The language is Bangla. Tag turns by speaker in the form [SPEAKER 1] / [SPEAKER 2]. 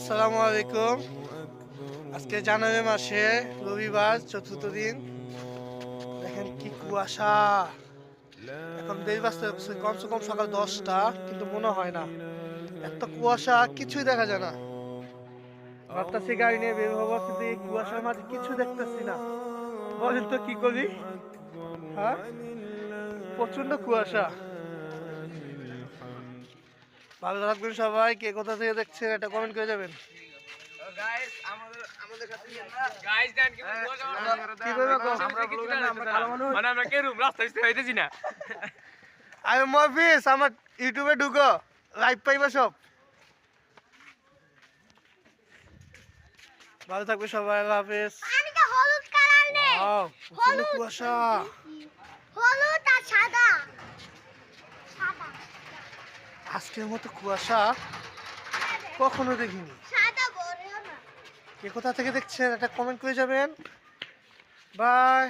[SPEAKER 1] আসসালামু আলাইকুম। আজকে জানুয়ারি মাসে রবিবার চতুর্থ দিন। দেখেন কি কুয়াশা। এখন দেরি বাজতে কমসে কম সকাল 10টা, কিন্তু মনে হয় না। এত কুয়াশা, কিছুই দেখা যায় না। ভাবতেছি গাড়ি নিয়ে বের হবো, কিন্তু এই কুয়াশার মাঝে কিছু দেখতেছি না। বলেন তো কি করি? হ্যাঁ, প্রচন্ড কুয়াশা। ভালো থাকবেন সবাই। কে কোথা থেকে দেখছেন এটা কমেন্ট করে যাবেন। কি করবে গো? আমি মফিস, আমার ইউটিউবে ঢুকো, লাইভ পাইবা সব। ভালো থাকবে সবাই, আল্লাহ হাফেজ।
[SPEAKER 2] পানিটা হলুদ কালার নেই।
[SPEAKER 1] ওয়াও, প্রচন্ড কুয়াশা।
[SPEAKER 2] হলুদ আর সাদা। সাদা।
[SPEAKER 1] আজকের মতো কুয়াশা কখনো দেখিনি।
[SPEAKER 2] সাদা বড় না।
[SPEAKER 1] কে কোথা থেকে দেখছেন এটা কমেন্ট করে যাবেন। বাই।